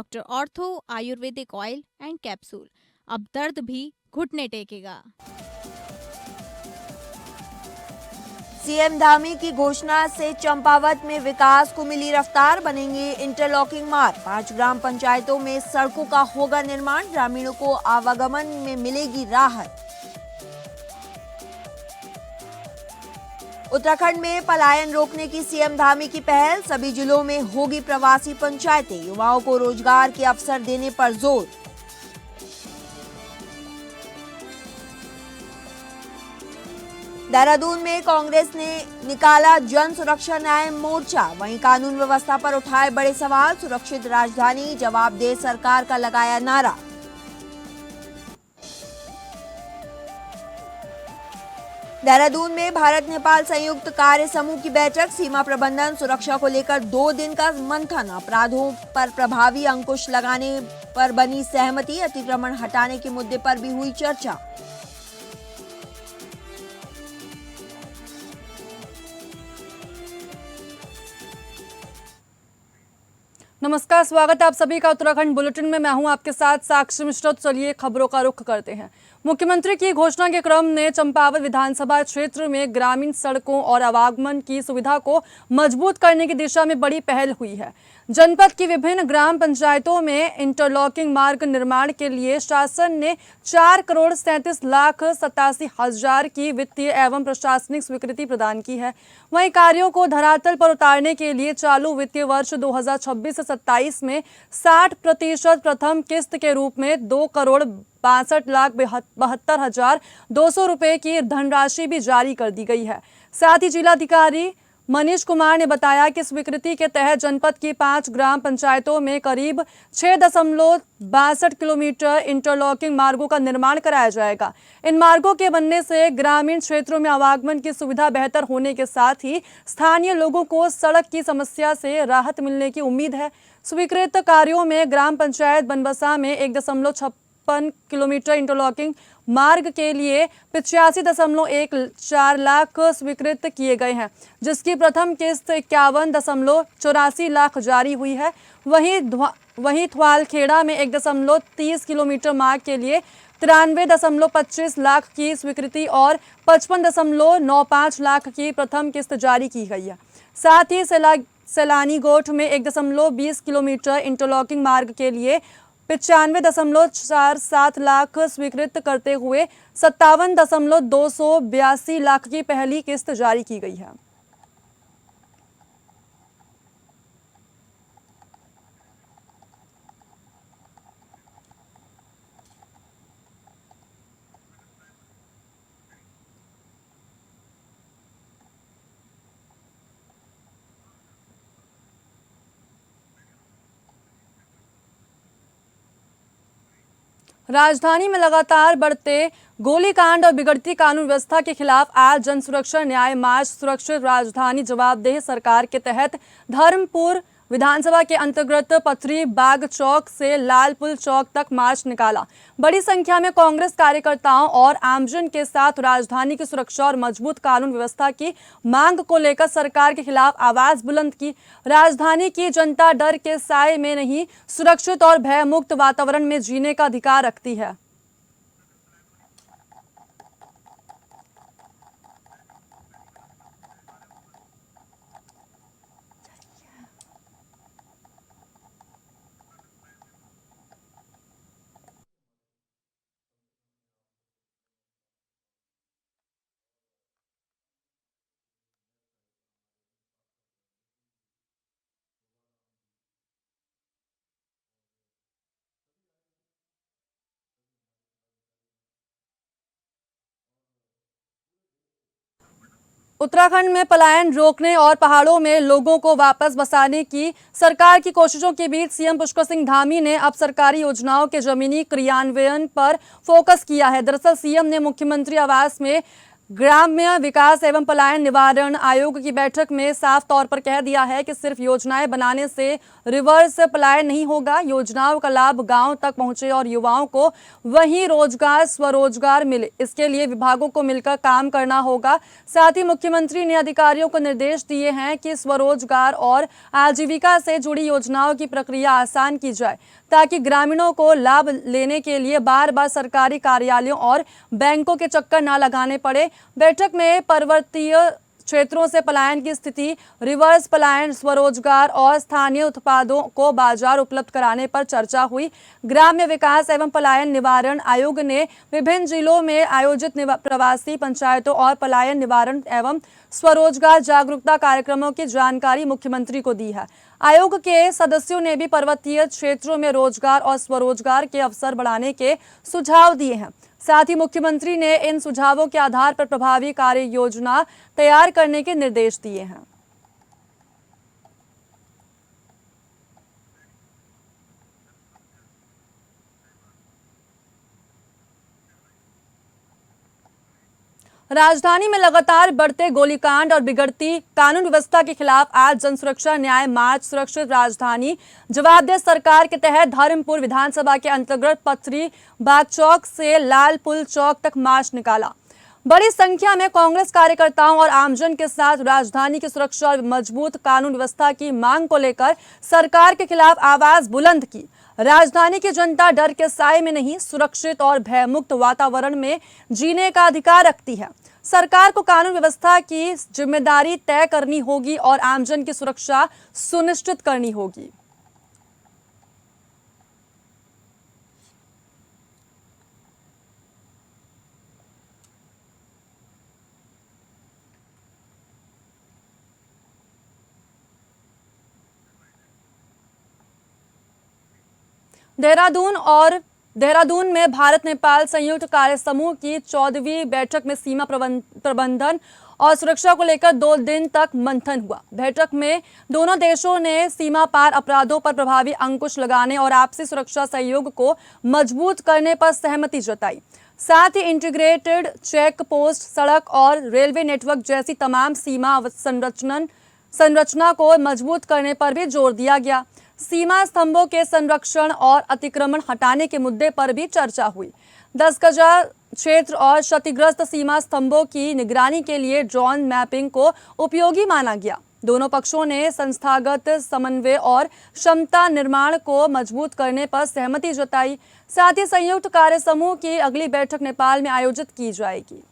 Doctor ortho Ayurvedic oil and capsule. अब दर्द भी घुटने टेकेगा। सीएम धामी की घोषणा से चंपावत में विकास को मिली रफ्तार, बनेंगे इंटरलॉकिंग मार्ग। 5 ग्राम पंचायतों में सड़कों का होगा निर्माण, ग्रामीणों को आवागमन में मिलेगी राहत। उत्तराखंड में पलायन रोकने की सीएम धामी की पहल, सभी जिलों में होगी प्रवासी पंचायतें, युवाओं को रोजगार के अवसर देने पर जोर। देहरादून में कांग्रेस ने निकाला जन सुरक्षा न्याय मोर्चा, वहीं कानून व्यवस्था पर उठाए बड़े सवाल, सुरक्षित राजधानी जवाबदेह सरकार का लगाया नारा। देहरादून में भारत नेपाल संयुक्त कार्य समूह की बैठक, सीमा प्रबंधन सुरक्षा को लेकर 2 दिन का मंथन, अपराधों पर प्रभावी अंकुश लगाने पर बनी सहमति, अतिक्रमण हटाने के मुद्दे पर भी हुई चर्चा। नमस्कार, स्वागत है आप सभी का उत्तराखंड बुलेटिन में। मैं हूं आपके साथ साक्षी मिश्रा। चलिए खबरों का रुख करते हैं। मुख्यमंत्री की घोषणा के क्रम में चंपावत विधानसभा क्षेत्र में ग्रामीण सड़कों और आवागमन की सुविधा को मजबूत करने की दिशा में बड़ी पहल हुई है। जनपद की विभिन्न ग्राम पंचायतों में इंटरलॉकिंग मार्ग निर्माण के लिए शासन ने 4,37,87,000 की वित्तीय एवं प्रशासनिक स्वीकृति प्रदान की है। वहीं कार्यों को धरातल पर उतारने के लिए चालू वित्तीय वर्ष 2026-27 में 60% प्रथम किस्त के रूप में 2,62,72,200 रुपए की धनराशि भी जारी कर दी गई है। साथ ही जिलाधिकारी मनीष कुमार ने बताया कि स्वीकृति के तहत जनपद की 5 ग्राम पंचायतों में करीब 6.62 किलोमीटर इंटरलॉकिंग मार्गों का निर्माण कराया जाएगा। इन मार्गों के बनने से ग्रामीण क्षेत्रों में आवागमन की सुविधा बेहतर होने के साथ ही स्थानीय लोगों को सड़क की समस्या से राहत मिलने की उम्मीद है। स्वीकृत कार्यों में ग्राम पंचायत बनबसा में 1.56 किलोमीटर इंटरलॉकिंग मार्ग के लिए 85.14 लाख स्वीकृत किए गए हैं, जिसकी प्रथम किस्त 51.84 लाख जारी हुई है। वहीं थवालखेड़ा में 1.30 किलोमीटर मार्ग के लिए 93.25 लाख की स्वीकृति और 55.95 लाख की प्रथम किस्त जारी की गई है। साथ ही सैलानी गोठ में 1.20 किलोमीटर इंटरलॉकिंग मार्ग के लिए 95.47 लाख स्वीकृत करते हुए 57.282 लाख की पहली किस्त जारी की गई है। राजधानी में लगातार बढ़ते गोलीकांड और बिगड़ती कानून व्यवस्था के खिलाफ आज जन सुरक्षा न्याय मार्च सुरक्षित राजधानी जवाबदेह सरकार के तहत धर्मपुर विधानसभा के अंतर्गत पथरी बाग चौक से लालपुल चौक तक मार्च निकाला। बड़ी संख्या में कांग्रेस कार्यकर्ताओं और आमजन के साथ राजधानी की सुरक्षा और मजबूत कानून व्यवस्था की मांग को लेकर सरकार के खिलाफ आवाज बुलंद की। राजधानी की जनता डर के साए में नहीं, सुरक्षित और भयमुक्त वातावरण में जीने का अधिकार रखती है। उत्तराखंड में पलायन रोकने और पहाड़ों में लोगों को वापस बसाने की सरकार की कोशिशों के बीच सीएम पुष्कर सिंह धामी ने अब सरकारी योजनाओं के जमीनी क्रियान्वयन पर फोकस किया है। दरअसल सीएम ने मुख्यमंत्री आवास में ग्राम्य विकास एवं पलायन निवारण आयोग की बैठक में साफ तौर पर कह दिया है कि सिर्फ योजनाएं बनाने से रिवर्स पलायन नहीं होगा। योजनाओं का लाभ गांव तक पहुंचे और युवाओं को वहीं रोजगार स्वरोजगार मिले, इसके लिए विभागों को मिलकर काम करना होगा। साथ ही मुख्यमंत्री ने अधिकारियों को निर्देश दिए हैं कि स्वरोजगार और आजीविका से जुड़ी योजनाओं की प्रक्रिया आसान की जाए, ताकि ग्रामीणों को लाभ लेने के लिए बार बार सरकारी कार्यालयों और बैंकों के चक्कर न लगाने पड़े। बैठक में पर्वतीय क्षेत्रों से पलायन की स्थिति, रिवर्स पलायन, स्वरोजगार और स्थानीय उत्पादों को बाजार उपलब्ध कराने पर चर्चा हुई। ग्राम्य विकास एवं पलायन निवारण आयोग ने विभिन्न जिलों में आयोजित प्रवासी पंचायतों और पलायन निवारण एवं स्वरोजगार जागरूकता कार्यक्रमों की जानकारी मुख्यमंत्री को दी है। आयोग के सदस्यों ने भी पर्वतीय क्षेत्रों में रोजगार और स्वरोजगार के अवसर बढ़ाने के सुझाव दिए हैं। साथ ही मुख्यमंत्री ने इन सुझावों के आधार पर प्रभावी कार्य योजना तैयार करने के निर्देश दिए हैं। राजधानी में लगातार बढ़ते गोलीकांड और बिगड़ती कानून व्यवस्था के खिलाफ आज जन सुरक्षा न्याय मार्च सुरक्षित राजधानी जवाबदेह सरकार के तहत धर्मपुर विधानसभा के अंतर्गत पथरी बाग चौक से लाल पुल चौक तक मार्च निकाला। बड़ी संख्या में कांग्रेस कार्यकर्ताओं और आमजन के साथ राजधानी की सुरक्षा और मजबूत कानून व्यवस्था की मांग को लेकर सरकार के खिलाफ आवाज बुलंद की। राजधानी की जनता डर के साए में नहीं, सुरक्षित और भयमुक्त वातावरण में जीने का अधिकार रखती है। सरकार को कानून व्यवस्था की जिम्मेदारी तय करनी होगी और आमजन की सुरक्षा सुनिश्चित करनी होगी। देहरादून में भारत नेपाल संयुक्त कार्य समूह की 14वीं बैठक में सीमा प्रबंधन और सुरक्षा को लेकर 2 दिन तक मंथन हुआ। बैठक में दोनों देशों ने सीमा पार अपराधों पर प्रभावी अंकुश लगाने और आपसी सुरक्षा सहयोग को मजबूत करने पर सहमति जताई। साथ ही इंटीग्रेटेड चेक पोस्ट, सड़क और रेलवे नेटवर्क जैसी तमाम सीमा संरचना को मजबूत करने पर भी जोर दिया गया। सीमा स्तंभों के संरक्षण और अतिक्रमण हटाने के मुद्दे पर भी चर्चा हुई। 10 गजा क्षेत्र और क्षतिग्रस्त सीमा स्तंभों की निगरानी के लिए ड्रोन मैपिंग को उपयोगी माना गया। दोनों पक्षों ने संस्थागत समन्वय और क्षमता निर्माण को मजबूत करने पर सहमति जताई। साथ ही संयुक्त कार्य समूह की अगली बैठक नेपाल में आयोजित की जाएगी।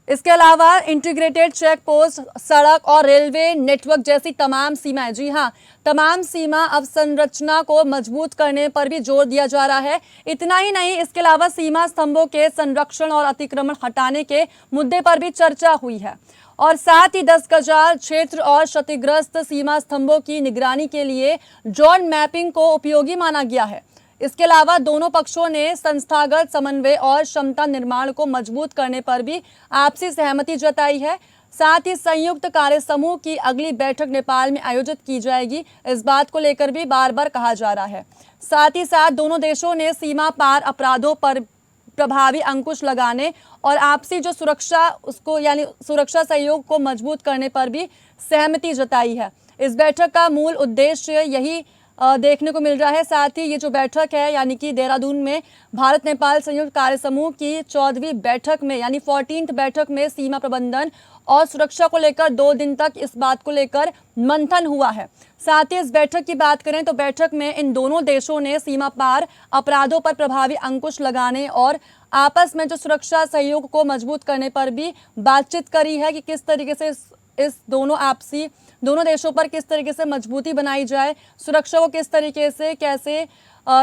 इसके अलावा इंटीग्रेटेड चेक पोस्ट, सड़क और रेलवे नेटवर्क जैसी तमाम सीमाएं, जी हां, तमाम सीमा अवसंरचना को मजबूत करने पर भी जोर दिया जा रहा है। इतना ही नहीं, इसके अलावा सीमा स्तंभों के संरक्षण और अतिक्रमण हटाने के मुद्दे पर भी चर्चा हुई है। और साथ ही 10 गजा क्षेत्र और क्षतिग्रस्त सीमा स्तंभों की निगरानी के लिए ड्रोन मैपिंग को उपयोगी माना गया है। इसके अलावा दोनों पक्षों ने संस्थागत समन्वय और क्षमता निर्माण को मजबूत करने पर भी आपसी सहमति जताई है। साथ ही संयुक्त कार्य समूह की अगली बैठक नेपाल में आयोजित की जाएगी, इस बात को लेकर भी बार बार कहा जा रहा है। साथ ही साथ दोनों देशों ने सीमा पार अपराधों पर प्रभावी अंकुश लगाने और आपसी जो सुरक्षा उसको यानी सुरक्षा सहयोग को मजबूत करने पर भी सहमति जताई है। इस बैठक का मूल उद्देश्य यही देखने को मिल रहा है। साथ ही ये जो बैठक है यानी कि देहरादून में भारत नेपाल संयुक्त कार्य समूह की 14वीं बैठक में यानी 14th बैठक में सीमा प्रबंधन और सुरक्षा को लेकर 2 दिन तक इस बात को लेकर मंथन हुआ है। साथ ही इस बैठक की बात करें तो बैठक में इन दोनों देशों ने सीमा पार अपराधों पर प्रभावी अंकुश लगाने और आपस में जो सुरक्षा सहयोग को मजबूत करने पर भी बातचीत करी है कि किस तरीके से इस दोनों देशों पर किस तरीके से मजबूती बनाई जाए, सुरक्षा को किस तरीके से कैसे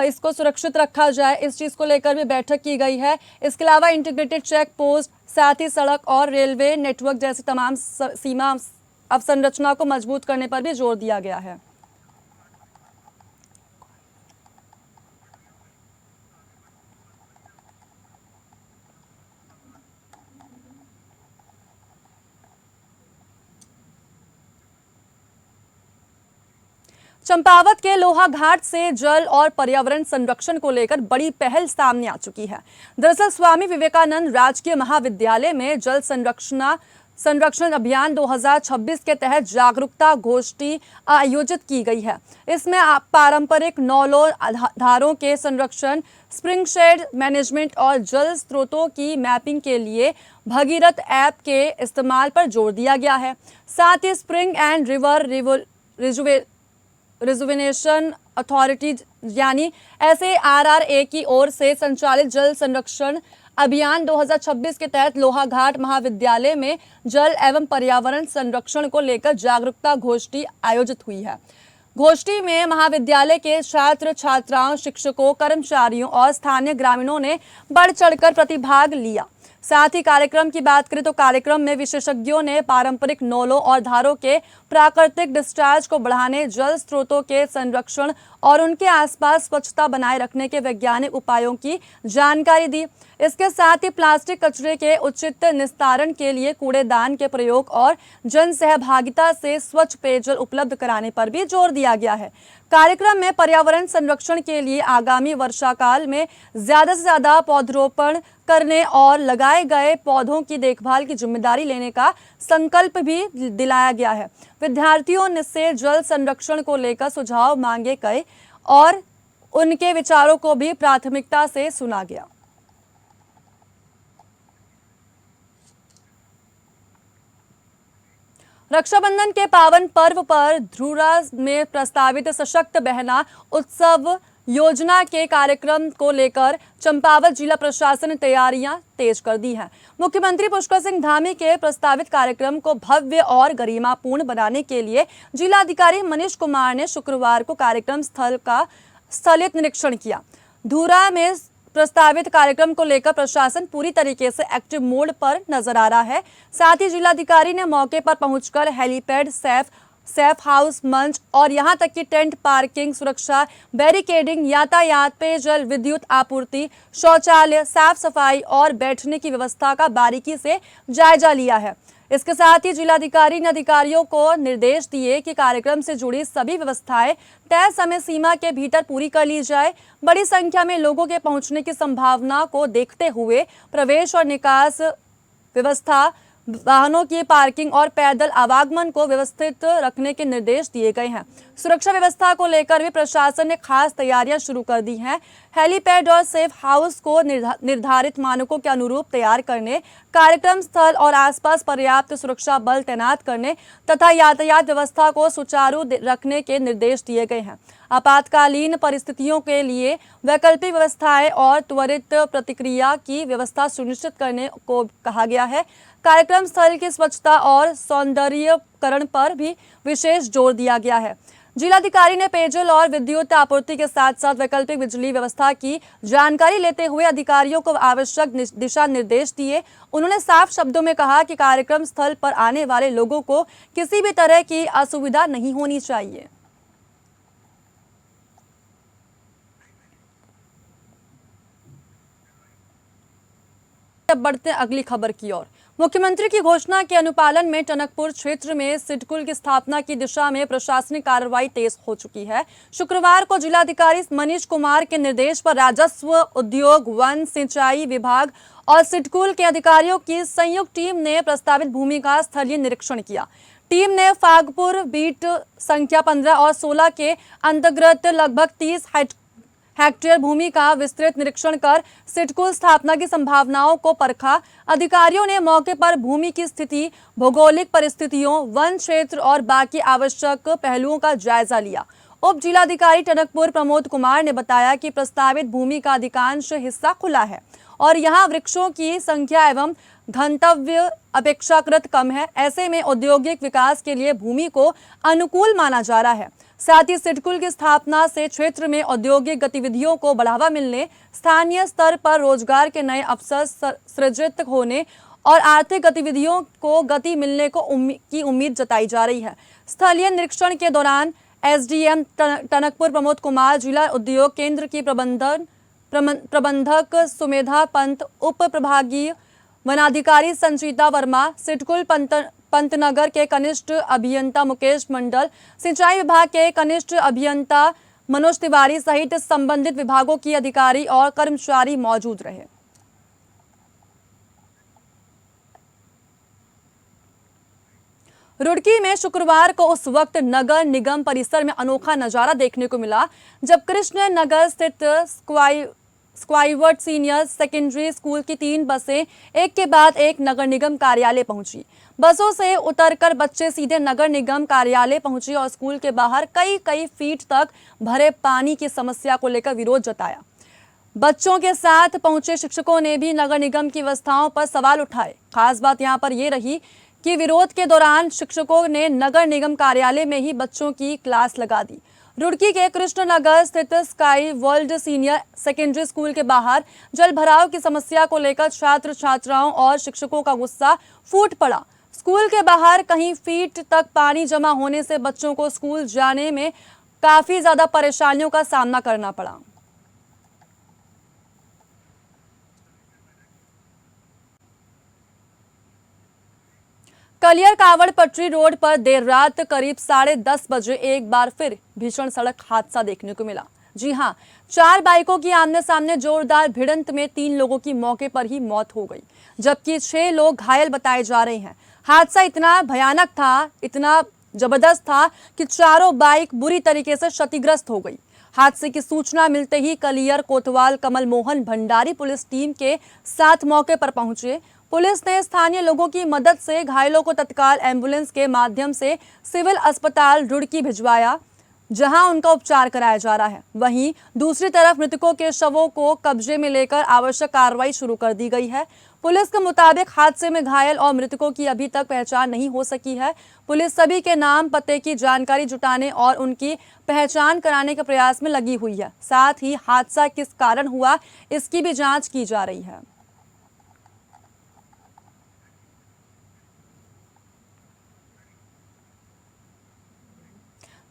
इसको सुरक्षित रखा जाए, इस चीज़ को लेकर भी बैठक की गई है। इसके अलावा इंटीग्रेटेड चेक पोस्ट, साथ ही सड़क और रेलवे नेटवर्क जैसी तमाम सीमा अवसंरचना को मजबूत करने पर भी जोर दिया गया है। चंपावत के लोहा घाट से जल और पर्यावरण संरक्षण को लेकर बड़ी पहल सामने आ चुकी है। दरअसल स्वामी विवेकानंद राजकीय महाविद्यालय में जल संरक्षण अभियान 2026 के तहत जागरूकता गोष्ठी आयोजित की गई है। इसमें पारंपरिक नौलों धारों के संरक्षण, स्प्रिंग शेड मैनेजमेंट और जल स्रोतों की मैपिंग के लिए भगीरथ ऐप के इस्तेमाल पर जोर दिया गया है। साथ ही spring and river rejuvenation authority यानी SARRA की ओर से संचालित जल संरक्षण अभियान 2026 के तहत लोहाघाट महाविद्यालय में जल एवं पर्यावरण संरक्षण को लेकर जागरूकता गोष्ठी आयोजित हुई है। गोष्ठी में महाविद्यालय के छात्र छात्राओं, शिक्षकों, कर्मचारियों और स्थानीय ग्रामीणों ने बढ़ चढ़कर प्रतिभाग लिया। साथ ही कार्यक्रम की बात करें तो कार्यक्रम में विशेषज्ञों ने पारंपरिक नौलों और धारों के प्राकृतिक डिस्चार्ज को बढ़ाने, जल स्रोतों के संरक्षण और उनके आसपास स्वच्छता बनाए रखने के वैज्ञानिक उपायों की जानकारी दी। इसके साथ ही प्लास्टिक कचरे के उचित निस्तारण के लिए कूड़ेदान के प्रयोग और जन सहभागिता से स्वच्छ पेयजल उपलब्ध कराने पर भी जोर दिया गया है। कार्यक्रम में पर्यावरण संरक्षण के लिए आगामी वर्षाकाल में ज्यादा से ज्यादा पौधरोपण करने और लगाए गए पौधों की देखभाल की जिम्मेदारी लेने का संकल्प भी दिलाया गया है। विद्यार्थियों ने से जल संरक्षण को लेकर सुझाव मांगे गए और उनके विचारों को भी प्राथमिकता से सुना गया। रक्षाबंधन के पावन पर्व पर धुरा में प्रस्तावित सशक्त बहना उत्सव योजना के कार्यक्रम को लेकर चंपावत जिला प्रशासन ने तैयारियां तेज कर दी हैं। मुख्यमंत्री पुष्कर सिंह धामी के प्रस्तावित कार्यक्रम को भव्य और गरिमापूर्ण बनाने के लिए जिलाधिकारी मनीष कुमार ने शुक्रवार को कार्यक्रम स्थल का स्थलित निरीक्षण किया। धुरा में प्रस्तावित कार्यक्रम को लेकर प्रशासन पूरी तरीके से एक्टिव मोड पर नजर आ रहा है। साथ ही जिलाधिकारी ने मौके पर पहुंचकर हेलीपैड, सेफ हाउस, मंच और यहां तक कि टेंट, पार्किंग, सुरक्षा, बैरिकेडिंग, यातायात, पेयजल, विद्युत आपूर्ति, शौचालय, साफ सफाई और बैठने की व्यवस्था का बारीकी से जायजा लिया है। इसके साथ ही जिलाधिकारी ने अधिकारियों को निर्देश दिए कि कार्यक्रम से जुड़ी सभी व्यवस्थाएं तय समय सीमा के भीतर पूरी कर ली जाए। बड़ी संख्या में लोगों के पहुंचने की संभावना को देखते हुए प्रवेश और निकास व्यवस्था, वाहनों की पार्किंग और पैदल आवागमन को व्यवस्थित रखने के निर्देश दिए गए हैं। सुरक्षा व्यवस्था को लेकर भी प्रशासन ने खास तैयारियां शुरू कर दी हैं। हेलीपैड और सेफ हाउस को निर्धारित मानकों के अनुरूप तैयार करने, कार्यक्रम स्थल और आसपास पर्याप्त सुरक्षा बल तैनात करने तथा यातायात व्यवस्था को सुचारू रखने के निर्देश दिए गए हैं। आपातकालीन परिस्थितियों के लिए वैकल्पिक व्यवस्थाएं और त्वरित प्रतिक्रिया की व्यवस्था सुनिश्चित करने को कहा गया है। कार्यक्रम स्थल की स्वच्छता और सौंदर्यीकरण पर भी विशेष जोर दिया गया है। जिलाधिकारी ने पेयजल और विद्युत आपूर्ति के साथ साथ वैकल्पिक बिजली व्यवस्था की जानकारी लेते हुए अधिकारियों को आवश्यक दिशा निर्देश दिए। उन्होंने साफ शब्दों में कहा कि कार्यक्रम स्थल पर आने वाले लोगों को किसी भी तरह की असुविधा नहीं होनी चाहिए। अब बढ़ते हैं अगली खबर की ओर। मुख्यमंत्री की घोषणा के अनुपालन में टनकपुर क्षेत्र में सिडकुल की स्थापना की दिशा में प्रशासनिक कार्रवाई तेज हो चुकी है। शुक्रवार को जिलाधिकारी मनीष कुमार के निर्देश पर राजस्व, उद्योग, वन, सिंचाई विभाग और सिडकुल के अधिकारियों की संयुक्त टीम ने प्रस्तावित भूमि का स्थलीय निरीक्षण किया। टीम ने फागपुर बीट संख्या 15 और 16 के अंतर्गत लगभग 30 हेक्टेयर भूमि का विस्तृत निरीक्षण कर सिडकुल स्थापना की संभावनाओं को परखा। अधिकारियों ने मौके पर भूमि की स्थिति, भौगोलिक परिस्थितियों, वन क्षेत्र और बाकी आवश्यक पहलुओं का जायजा लिया। उप जिलाधिकारी टनकपुर प्रमोद कुमार ने बताया कि प्रस्तावित भूमि का अधिकांश हिस्सा खुला है और यहाँ वृक्षों की संख्या एवं घनत्व अपेक्षाकृत कम है। ऐसे में औद्योगिक विकास के लिए भूमि को अनुकूल माना जा रहा है। साथ ही सिडकुल की स्थापना से क्षेत्र में औद्योगिक गतिविधियों को बढ़ावा मिलने, स्थानीय स्तर पर रोजगार के नए अवसर सृजित होने और आर्थिक गतिविधियों को गति मिलने की उम्मीद जताई जा रही है। स्थलीय निरीक्षण के दौरान एसडीएम टनकपुर प्रमोद कुमार, जिला उद्योग केंद्र की प्रबंधक सुमेधा पंत, उप प्रभागीय वनाधिकारी संचिता वर्मा, सिडकुल पंतनगर के कनिष्ठ अभियंता मुकेश मंडल, सिंचाई विभाग के कनिष्ठ अभियंता मनोज तिवारी सहित संबंधित विभागों के अधिकारी और कर्मचारी मौजूद रहे। रुड़की में शुक्रवार को उस वक्त नगर निगम परिसर में अनोखा नजारा देखने को मिला जब कृष्ण नगर स्थित स्क्वाइवर्ड सीनियर सेकेंडरी स्कूल की 3 बसें एक के बाद एक नगर निगम कार्यालय पहुंची। बसों से उतरकर बच्चे सीधे नगर निगम कार्यालय पहुंचे और स्कूल के बाहर कई फीट तक भरे पानी की समस्या को लेकर विरोध जताया। बच्चों के साथ पहुंचे शिक्षकों ने भी नगर निगम की व्यवस्थाओं पर सवाल उठाए। खास बात यहां पर यह रही कि विरोध के दौरान शिक्षकों ने नगर निगम कार्यालय में ही बच्चों की क्लास लगा दी। रुड़की के कृष्णनगर स्थित sky world senior secondary school के बाहर जल भराव की समस्या को लेकर छात्र छात्राओं और शिक्षकों का गुस्सा फूट पड़ा। स्कूल के बाहर कहीं फीट तक पानी जमा होने से बच्चों को स्कूल जाने में काफी ज्यादा परेशानियों का सामना करना पड़ा। कलियर कावड़ पटरी रोड पर देर रात करीब 10:30 बजे एक बार फिर भीषण सड़क हादसा देखने को मिला। जी हां, 4 बाइकों की आमने सामने जोरदार भिड़ंत में 3 लोगों की मौके पर ही मौत हो गई, जबकि 6 लोग घायल बताए जा रहे हैं। हादसा इतना भयानक था, इतना जबरदस्त था कि चारों बाइक बुरी तरीके से क्षतिग्रस्त हो गई। हादसे की सूचना मिलते ही कलियर कोतवाल कमल मोहन भंडारी पुलिस टीम के साथ मौके पर पहुंचे। पुलिस ने स्थानीय लोगों की मदद से घायलों को तत्काल एम्बुलेंस के माध्यम से सिविल अस्पताल रुड़की भिजवाया, जहां उनका उपचार कराया जा रहा है। वहीं दूसरी तरफ मृतकों के शवों को कब्जे में लेकर आवश्यक कार्रवाई शुरू कर दी गई है। पुलिस के मुताबिक हादसे में घायल और मृतकों की अभी तक पहचान नहीं हो सकी है। पुलिस सभी के नाम पते की जानकारी जुटाने और उनकी पहचान कराने के प्रयास में लगी हुई है। साथ ही हादसा किस कारण हुआ इसकी भी जांच की जा रही है।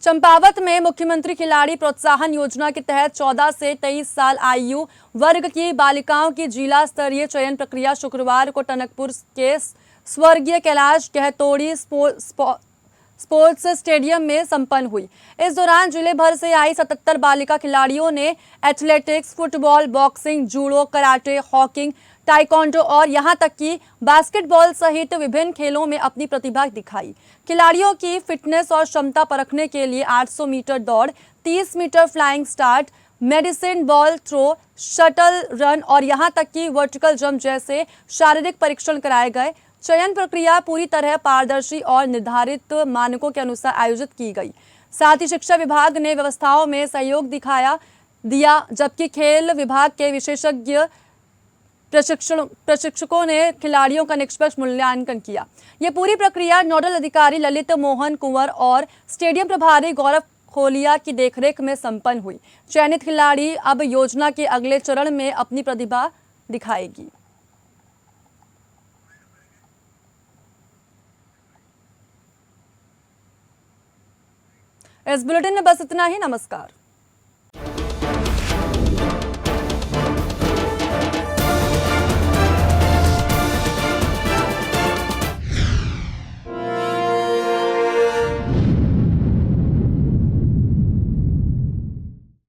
चंपावत में मुख्यमंत्री खिलाड़ी प्रोत्साहन योजना के तहत 14 से 23 साल आयु वर्ग की बालिकाओं की जिला स्तरीय चयन प्रक्रिया शुक्रवार को टनकपुर के स्वर्गीय कैलाश गहतोड़ी स्पोर्ट्स स्टेडियम में संपन्न हुई। इस दौरान जिले भर से आई 77 बालिका खिलाड़ियों ने athletics, football, boxing, judo, karate, hockey, taekwondo और यहां तक कि बास्केटबॉल सहित विभिन्न खेलों में अपनी प्रतिभा दिखाई। खिलाड़ियों की फिटनेस और क्षमता परखने के लिए 800 मीटर दौड़, 30 metre flying start, medicine ball throw, shuttle run और यहां तक कि वर्टिकल जंप जैसे शारीरिक परीक्षण कराए गए। चयन प्रक्रिया पूरी तरह पारदर्शी और निर्धारित मानकों के अनुसार आयोजित की गई। साथ ही शिक्षा विभाग ने व्यवस्थाओं में सहयोग दिया, जबकि खेल विभाग के विशेषज्ञ प्रशिक्षकों ने खिलाड़ियों का निष्पक्ष मूल्यांकन किया। यह पूरी प्रक्रिया नोडल अधिकारी ललित मोहन कुंवर और स्टेडियम प्रभारी गौरव खोलिया की देखरेख में संपन्न हुई। चयनित खिलाड़ी अब योजना के अगले चरण में अपनी प्रतिभा दिखाएगी। इस बुलेटिन में बस इतना ही। नमस्कार।